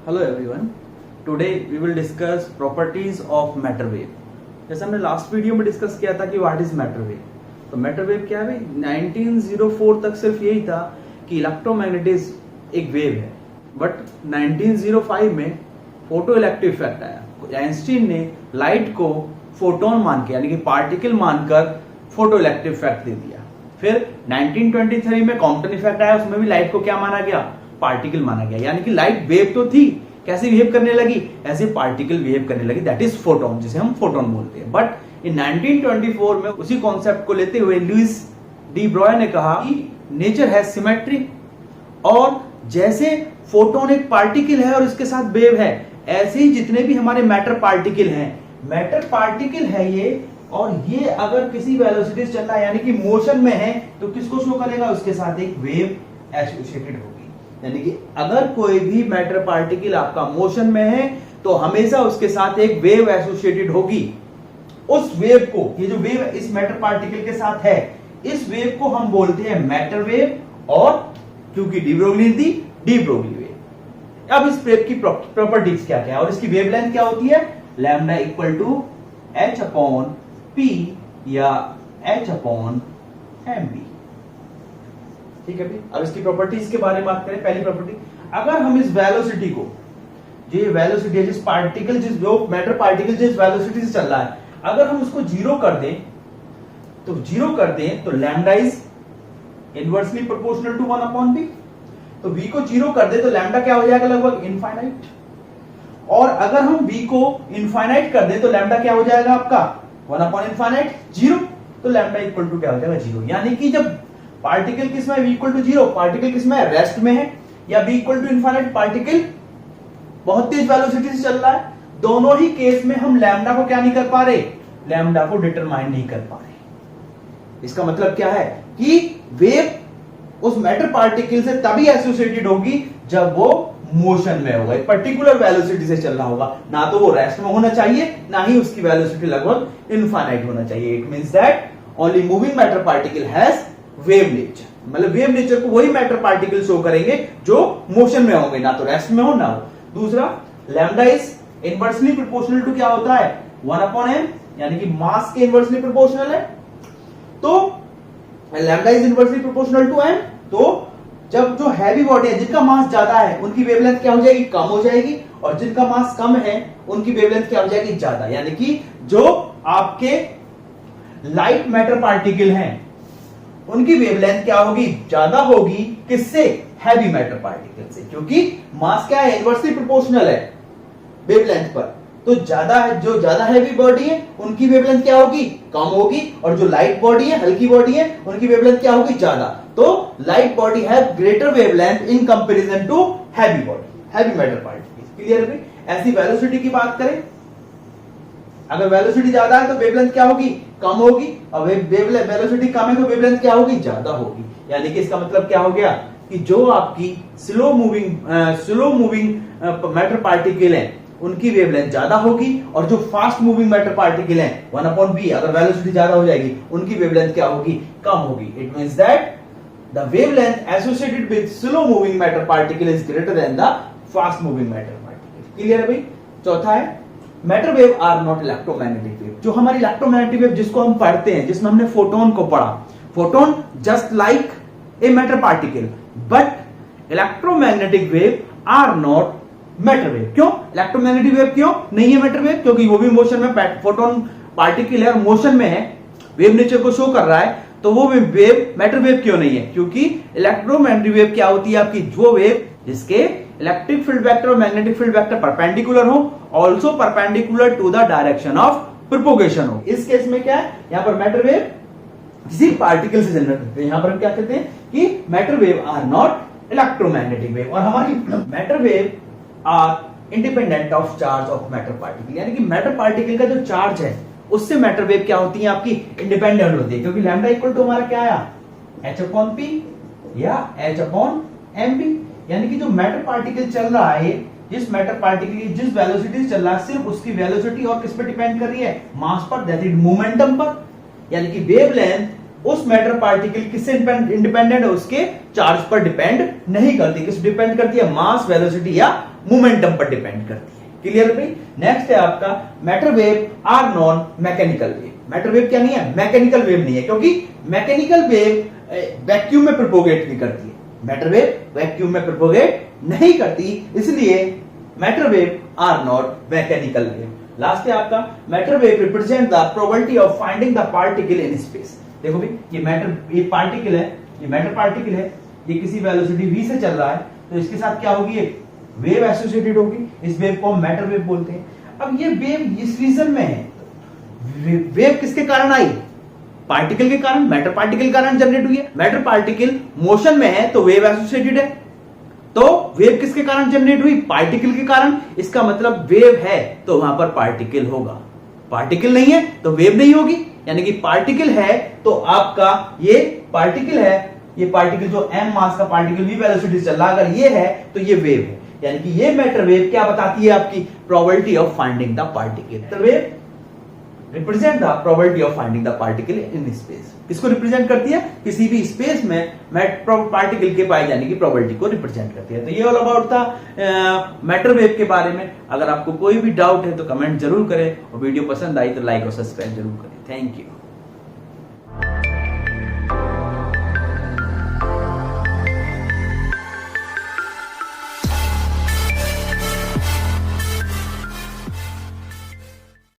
Hello everyone, today we will discuss properties of matter wave. जैसे हमने last video में discuss किया था कि व्हाट इज मैटर वेव। तो मैटर वेव क्या है भाई? 1904 तक सिर्फ यही था कि इलेक्ट्रोमैग्नेटिज्म एक वेव है, बट 1905 में फोटो इलेक्ट्रिक इफेक्ट आया। आइंस्टीन ने लाइट को फोटोन मान के यानी कि पार्टिकल मानकर फोटो इलेक्ट्रिक इफेक्ट दे दिया। फिर 1923 में कॉम्पटन इफेक्ट आया, उसमें भी लाइट को क्या माना गया? पार्टिकल माना गया। यानी कि लाइट वेव तो थी, कैसे बिहेव करने लगी? ऐसे पार्टिकल बिहेव करने लगी, दैट इज फोटोन, जिसे हम फोटोन बोलते हैं। बट इन 1924 में उसी कॉन्सेप्ट को लेते हुए लुइस डी ब्रॉय ने कहा कि नेचर है सिमेट्री, और जैसे फोटोन एक पार्टिकल है और इसके साथ वेव है, ऐसे ही जितने भी हमारे मैटर पार्टिकल हैं, मैटर पार्टिकल है ये, और ये अगर किसी वेलोसिटी से चल रहा है यानी कि मोशन में है, तो किसको शो करेगा? उसके साथ एक वेव एसोसिएटेड होगी। यानी कि अगर कोई भी मैटर पार्टिकल आपका मोशन में है तो हमेशा उसके साथ एक वेव एसोसिएटेड होगी। उस वेव को, ये जो वेव इस मैटर पार्टिकल के साथ है, इस वेव को हम बोलते हैं मैटर वेव, और क्योंकि डी ब्रोगली थी, डी ब्रोगली वेव। अब इस वेव की प्रॉपर्टीज क्या क्या है और इसकी वेवलेंथ क्या होती है? Lambda equal to h upon p या एच अपॉन एम बी। ठीक है भाई, अब इसकी प्रॉपर्टीज के बारे में बात करें। पहली प्रॉपर्टी, अगर हम इस वेलोसिटी को, जो वेलोसिटी है, जिस पार्टिकल, जिस जो मैटर पार्टिकल जिस वेलोसिटी से चल रहा है, अगर हम उसको जीरो कर दें तो lambda is inversely proportional to 1 upon v. तो v को जीरो कर दे तो लैम्डा क्या हो जाएगा? लगभग इनफाइनाइट। और अगर हम v को इनफाइनाइट कर दे तो लैम्डा क्या हो जाएगा आपका? 1 अपॉन इनफाइनाइट, जीरो। तो लैम्डा इक्वल टू क्या हो जाएगा? जीरो। यानी कि जब पार्टिकल किसमें है? v equal to zero, particle किसमें है? रेस्ट में है। या v equal to infinite, particle बहुत तेज वेलोसिटी से चल रहा है। दोनों ही केस में हम लैम्डा को क्या नहीं कर पा रहे? लैम्डा को डिटरमाइन नहीं कर पा रहे। इसका मतलब क्या है कि वेव उस मैटर पार्टिकल से तभी एसोसिएटेड होगी जब वो मोशन में होगा, एक पर्टिकुलर वेलोसिटी से चल रहा होगा। ना तो वो रेस्ट में होना चाहिए, ना ही उसकी वेलोसिटी लगभग इनफाइनाइट होना चाहिए। It means that only moving matter particle has wave nature. मतलब वेव नेचर को वही मैटर पार्टिकल शो करेंगे जो मोशन में होंगे, ना तो रेस्ट में हो ना हो। दूसरा, lambda is inversely proportional to क्या होता है? 1 अपॉन m, यानी कि मास के इनवर्सली प्रोपोर्शनल है। तो lambda is inversely proportional to m। तो जब जो हैवी बॉडी है, जिनका मास ज्यादा है, उनकी वेवलेंथ क्या हो जाएगी? कम हो जाएगी। और जिनका मास कम है उनकी वेवलेंथ क्या हो जाएगी? ज्यादा। यानी कि जो आपके लाइट मैटर पार्टिकल हैं उनकी वेवलेंथ क्या होगी? ज्यादा होगी। किससे? हैवी मैटर पार्टिकल से, क्योंकि मास क्या है? इनवर्सली प्रोपोर्शनल है वेवलेंथ पर। तो ज्यादा है, जो ज्यादा हैवी बॉडी है उनकी वेवलेंथ क्या होगी? कम होगी। और जो लाइट बॉडी है, हल्की बॉडी है, उनकी वेवलेंथ क्या होगी? ज्यादा। तो light body have greater wavelength in comparison to heavy body, heavy matter particle. Clear है? ऐसी वेलोसिटी की बात करें, अगर वेलोसिटी ज्यादा है तो वेवलेंथ क्या होगी? कम होगी। और वेलोसिटी कम है तो वेवलेंथ क्या होगी? ज्यादा होगी। यानी कि इसका मतलब क्या हो गया कि जो आपकी स्लो मूविंग मैटर पार्टिकल है उनकी वेवलेंथ ज्यादा होगी, और जो फास्ट मूविंग मैटर पार्टिकल है 1 अपॉन बी, अगर वेलोसिटी ज्यादा हो जाएगी, उनकी वेवलेंथ क्या होगी? कम होगी। It means that the wavelength associated with slow moving matter particle is greater than the fast moving matter particle. Clear है भाई? चौथा है, matter wave are not electromagnetic wave. जो हमारी इलेक्ट्रोमैग्नेटिक वेव जिसको हम पढ़ते हैं, जिसमें हमने फोटोन को पढ़ा, photon just like a matter particle, but electromagnetic wave are not matter wave. क्यों इलेक्ट्रोमैग्नेटिक वेव क्यों नहीं है मैटर वेव? क्योंकि वो भी मोशन में, फोटोन पार्टिकल है और मोशन में है, वेव नेचर को शो कर रहा है, तो वो वेव मैटर वेव क्यों नहीं है? क्योंकि इलेक्ट्रोमैग्नेटिक वेव क्या होती है आपकी? वो वेव जिसके इलेक्ट्रिक फील्ड वेक्टर और मैग्नेटिक फील्ड वेक्टर परपेंडिकुलर हो, also perpendicular to the direction of propagation हो। इस केस में क्या है? यहां पर मैटर वेव किसी पार्टिकल से जनरेट होते हैं। यहां पर हम क्या कहते हैं कि matter wave are not electromagnetic wave. और हमारी matter wave are independent of charge of matter particle. यानी कि मैटर पार्टिकल का जो चार्ज है उससे मैटर वेव क्या होती है आपकी? इंडिपेंडेंट होती है। क्योंकि लैम्डा इक्वल टू हमारा क्या आया? h अपॉन p या h अपॉन mb। यानी कि जो मैटर पार्टिकल चल रहा है, जिस मैटर पार्टिकल जिस वेलोसिटी से चल रहा है, सिर्फ उसकी वेलोसिटी और किस पर डिपेंड कर रही है? मास पर, दैट इज मोमेंटम पर। यानी कि वेवलेंथ उस उस मैटर पार्टिकल किससे इंडिपेंडेंट है, उसके चार्ज पर डिपेंड नहीं करती। किस डिपेंड करती है, मास, वेलोसिटी या मोमेंटम पर डिपेंड करती है। क्लियर भाई। नेक्स्ट है आपका matter wave are non mechanical wave. Matter wave क्या नहीं है, मैकेनिकल वेव नहीं है, क्योंकि मैकेनिकल वेव वैक्यूम में प्रोपोगेट नहीं करती है। मैटर वेव वैक्यूम में प्रोपोगेट नहीं करती, इसलिए matter wave are not mechanical wave. Last है आपका matter wave represent the probability of finding the particle in space. देखो भाई, ये पार्टिकल है, ये मैटर पार्टिकल है, ये किसी वेलोसिटी v से चल रहा है, तो इसके साथ क्या होगी, एक वेव एसोसिएटेड होगी। इस वेव को हम मैटर वेव बोलते हैं। अब ये वेव इस रीजन में है, वेव किसके कारण आई, पार्टिकल के कारण, मैटर पार्टिकल के कारण जनरेट हुई है। मैटर पार्टिकल मोशन में है तो वेव एसोसिएटेड है, तो वेव किसके कारण जनरेट हुई, पार्टिकल के कारण। इसका मतलब वेव है तो वहां पर पार्टिकल होगा, पार्टिकल नहीं है तो वेव नहीं होगी। यानी कि पार्टिकल है तो आपका ये पार्टिकल है, ये पार्टिकल जो m मास का पार्टिकल v वेलोसिटी से चल रहा, अगर ये है तो ये वेव है। यानी कि ये मैटर वेव क्या बताती है, आपकी probability of finding the particle. Matter wave represent the probability of finding the particle in space. किसको रिप्रेजेंट करती है, किसी भी स्पेस में पार्टिकल के पाए जाने की प्रोबेबिलिटी को रिप्रेजेंट करती है। तो ये ऑल अबाउट था मैटर वेव के बारे में। अगर आपको कोई भी डाउट है तो कमेंट जरूर करें, और वीडियो पसंद आई तो लाइक और सब्सक्राइब जरूर करें। Thank you.